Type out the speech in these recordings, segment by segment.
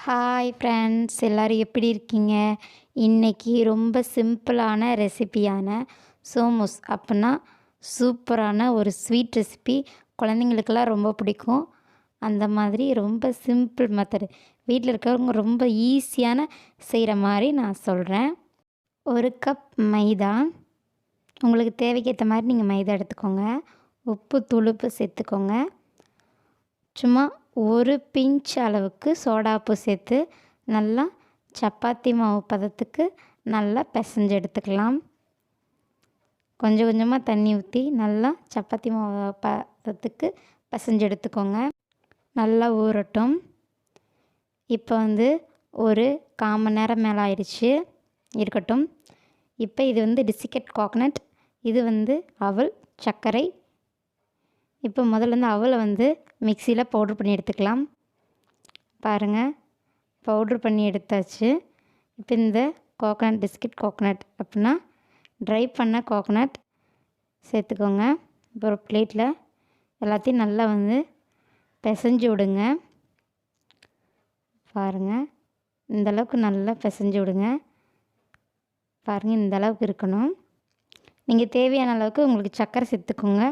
Hi friends, எல்லோரும் எப்படி இருக்கீங்க? இன்றைக்கி ரொம்ப சிம்பிளான ரெசிபியான சோமோஸ் அப்படின்னா சூப்பரான ஒரு ஸ்வீட் ரெசிபி. குழந்தைங்களுக்கெல்லாம் ரொம்ப பிடிக்கும். அந்த மாதிரி ரொம்ப சிம்பிள் மெத்தடு, வீட்டில் இருக்கிறவங்க ரொம்ப ஈஸியான செய்கிற மாதிரி நான் சொல்கிறேன். 1 கப் மைதா, உங்களுக்கு தேவைக்கேற்ற மாதிரி நீங்கள் மைதா எடுத்துக்கோங்க. உப்பு தூளுப்பு சேர்த்துக்கோங்க. சும்மா ஒரு பிஞ்ச் அளவுக்கு சோடாப்பு சேர்த்து நல்லா சப்பாத்தி மாவு பதத்துக்கு நல்லா பிசைஞ்சு எடுத்துக்கலாம். கொஞ்சம் கொஞ்சமாக தண்ணி ஊற்றி நல்லா சப்பாத்தி மாவு பதத்துக்கு பிசைஞ்சு எடுத்துக்கோங்க. நல்லா ஊறட்டும். இப்போ ஒரு 1/4 மணி நேரம் மேலே ஆயிடுச்சு, இருக்கட்டும். இப்போ இது டிசிகேட் கோகனட், இது அவல் சர்க்கரை. இப்போ முதல்ல அவலை மிக்சியில் பவுட்ரு பண்ணி எடுத்துக்கலாம். பாருங்கள், பவுட்ரு பண்ணி எடுத்தாச்சு. இப்போ இந்த கோகனட் பிஸ்கட் கோகனட் அப்படின்னா ட்ரை பண்ண கோகனட் சேர்த்துக்கோங்க. இப்போ ஒரு பிளேட்டில் எல்லாத்தையும் நல்லா பிசைஞ்சு விடுங்க. பாருங்கள், இந்தளவுக்கு நல்லா பிசைஞ்சு விடுங்க. பாருங்கள், இந்தளவுக்கு இருக்கணும். நீங்கள் தேவையான அளவுக்கு உங்களுக்கு சர்க்கரை சேர்த்துக்கோங்க,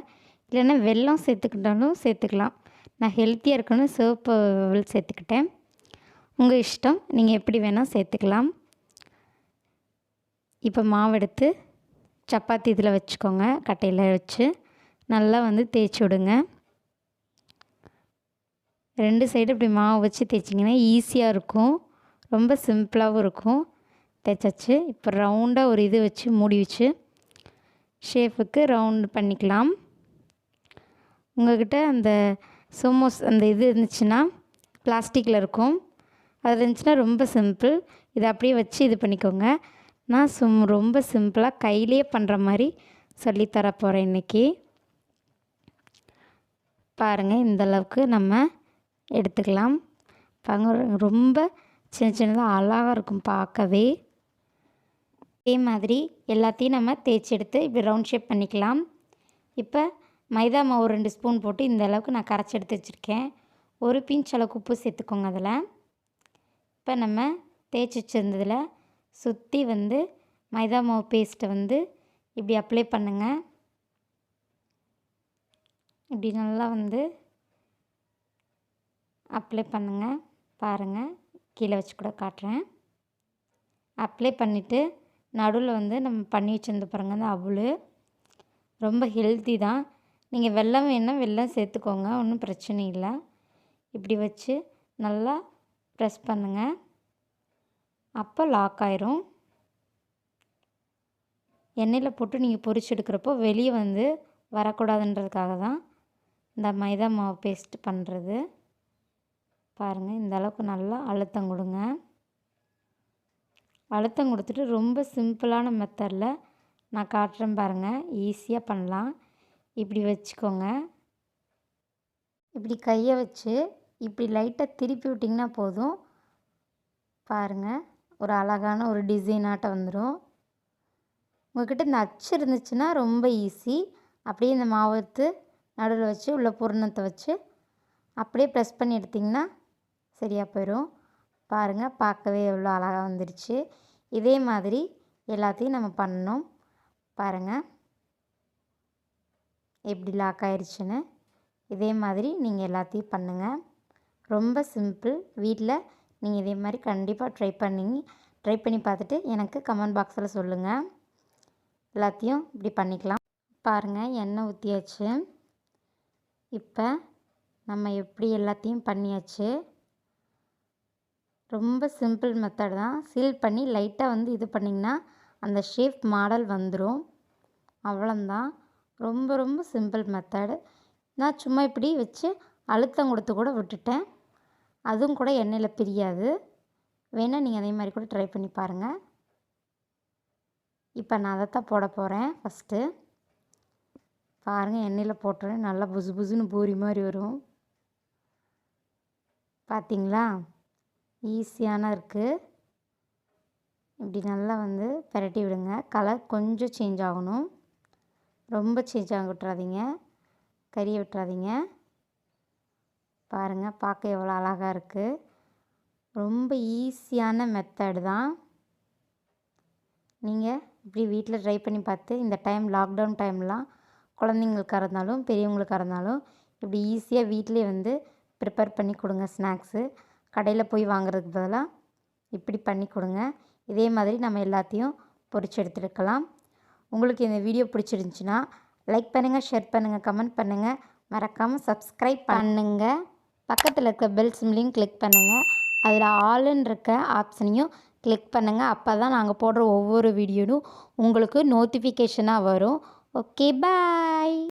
இல்லைன்னா வெல்லம் சேர்த்துக்கிட்டாலும் சேர்த்துக்கலாம். நான் ஹெல்த்தியாக இருக்கணும் சிவப்பு அவல் சேர்த்துக்கிட்டேன். உங்கள் இஷ்டம், நீங்கள் எப்படி வேணால் சேர்த்துக்கலாம். இப்போ மாவு எடுத்து சப்பாத்தி இதில் வச்சுக்கோங்க, கட்டையில் வச்சு நல்லா தேய்ச்சி விடுங்க. 2 சைடு இப்படி மாவு வச்சு தேய்ச்சிங்கன்னா ஈஸியாக இருக்கும், ரொம்ப சிம்பிளாகவும் இருக்கும். தேய்ச்சாச்சு. இப்போ ரவுண்டாக ஒரு இது வச்சு மூடி வச்சு ஷேப்புக்கு ரவுண்டு பண்ணிக்கலாம். உங்கள்கிட்ட அந்த சோமோஸ் அந்த இது இருந்துச்சுன்னா பிளாஸ்டிக்கில் இருக்கும், அது இருந்துச்சுன்னா ரொம்ப சிம்பிள். இதை அப்படியே வச்சு இது பண்ணிக்கோங்க. நான் ரொம்ப சிம்பிளாக கையிலே பண்ணுற மாதிரி சொல்லித்தர போகிறேன் இன்றைக்கி. பாருங்கள், இந்தளவுக்கு நம்ம எடுத்துக்கலாம். பாருங்கள், ரொம்ப சின்ன சின்னதாக அழகாக இருக்கும் பார்க்கவே. இதே மாதிரி எல்லாத்தையும் நம்ம தேய்ச்சி எடுத்து இப்படி ரவுண்ட் ஷேப் பண்ணிக்கலாம். இப்போ மைதா மாவு 2 ஸ்பூன் போட்டு இந்த அளவுக்கு நான் கரைச்சி எடுத்து வச்சுருக்கேன். ஒரு பிஞ்ச் அளவுக்கு உப்பு சேர்த்துக்கோங்க அதில். இப்போ நம்ம தேய்ச்சி வச்சுருந்ததில் சுற்றி மைதா மாவு பேஸ்ட்டை இப்படி அப்ளை பண்ணுங்கள். இப்படி நல்லா அப்ளை பண்ணுங்கள். பாருங்கள், கீழே வச்சு கூட காட்டுறேன். அப்ளை பண்ணிவிட்டு நடுவில் நம்ம பண்ணி வச்சுருந்த பாருங்கள் அந்த அவல் ரொம்ப ஹெல்த்தி தான். நீங்கள் வெல்லம் வேணால் வெல்லம் சேர்த்துக்கோங்க, ஒன்றும் பிரச்சனை இல்லை. இப்படி வச்சு நல்லா ப்ரெஸ் பண்ணுங்கள், அப்போ லாக் ஆயிரும். எண்ணெயில் போட்டு நீங்கள் பொரிச்சு எடுக்கிறப்போ வெளியே வரக்கூடாதுன்றதுக்காக தான் இந்த மைதா மாவு பேஸ்ட் பண்ணுறது. பாருங்கள், இந்த அளவுக்கு நல்லா அழுத்தம் கொடுங்க. அழுத்தம் கொடுத்துட்டு ரொம்ப சிம்பிளான மெத்தடில் நான் காட்டுறேன் பாருங்கள், ஈஸியாக பண்ணலாம். இப்படி வச்சுக்கோங்க. இப்படி கையை வச்சு இப்படி லைட்டாக திருப்பி விட்டிங்கன்னா போதும். பாருங்கள், ஒரு அழகான ஒரு டிசைனாட்டம் வந்துடும். உங்கள்கிட்ட இந்த அச்சு இருந்துச்சுன்னா ரொம்ப ஈஸி. அப்படியே இந்த மாவு எடுத்து நடுவில் வச்சு உள்ள பூரணத்தை வச்சு அப்படியே ப்ரெஸ் பண்ணி எடுத்திங்கன்னா சரியாக போயிடும். பாருங்கள், பார்க்கவே எவ்வளோ அழகாக வந்துடுச்சு. இதே மாதிரி எல்லாத்தையும் நம்ம பண்ணணும். பாருங்கள், எப்படி லாக் ஆயிடுச்சுன்னு. இதே மாதிரி நீங்கள் எல்லாத்தையும் பண்ணுங்கள். ரொம்ப சிம்பிள். வீட்டில் நீங்கள் இதே மாதிரி கண்டிப்பாக ட்ரை பண்ணி பார்த்துட்டு எனக்கு கமெண்ட் பாக்ஸில் சொல்லுங்கள். எல்லாத்தையும் இப்படி பண்ணிக்கலாம். பாருங்கள், எண்ணெய் ஊற்றியாச்சு. இப்போ நம்ம எப்படி எல்லாத்தையும் பண்ணியாச்சு. ரொம்ப சிம்பிள் மெத்தட் தான். சீல் பண்ணி லைட்டாக இது பண்ணிங்கன்னா அந்த ஷேப் மாடல் வந்துடும். அவ்வளோந்தான். ரொம்ப ரொம்ப சிம்பிள் மெத்தடு. நான் சும்மா இப்படி வச்சு அழுத்தம் கொடுத்து கூட விட்டுட்டேன், அதுவும் கூட எண்ணெயில் பிரியாது. வேணால் நீங்கள் அதே மாதிரி கூட ட்ரை பண்ணி பாருங்கள். இப்போ நான் அதைத்தான் போட போகிறேன். ஃபஸ்ட்டு பாருங்கள், எண்ணெயில் போட்டுறேன். நல்லா புசு புசுன்னு பூரி மாதிரி வரும். பார்த்தீங்களா, ஈஸியான இருக்குது. இப்படி நல்லா பிரட்டி விடுங்க. கலர் கொஞ்சம் சேஞ்ச் ஆகணும், ரொம்ப சேஞ்ச் ஆக விட்டுறாதீங்க, கறியை விட்டுறாதீங்க. பாருங்கள், பார்க்க எவ்வளோ அழகாக இருக்குது. ரொம்ப ஈஸியான மெத்தட் தான். நீங்கள் இப்படி வீட்டில் ட்ரை பண்ணி பார்த்து இந்த லாக்டவுன் டைம்லாம் குழந்தைங்களுக்கா இருந்தாலும் பெரியவங்களுக்கா இருந்தாலும் இப்படி ஈஸியாக வீட்டிலே ப்ரிப்பேர் பண்ணி கொடுங்க. ஸ்நாக்ஸு கடையில் போய் வாங்குறதுக்கு பதிலாக இப்படி பண்ணி கொடுங்க. இதே மாதிரி நம்ம எல்லாத்தையும் பொரிச்சு எடுத்துக்கலாம். உங்களுக்கு இந்த வீடியோ பிடிச்சிருந்துச்சின்னா லைக் பண்ணுங்கள், ஷேர் பண்ணுங்கள், கமெண்ட் பண்ணுங்கள், மறக்காமல் சப்ஸ்கிரைப் பண்ணுங்கள். பக்கத்தில் இருக்க பெல் சிம்லையும் கிளிக் பண்ணுங்கள். அதில் ஆல்னு இருக்க ஆப்ஷனையும் கிளிக் பண்ணுங்கள். அப்போ தான் நாங்கள் போடுற ஒவ்வொரு வீடியோவும் உங்களுக்கு நோட்டிஃபிகேஷனாக வரும். ஓகே, பாய்.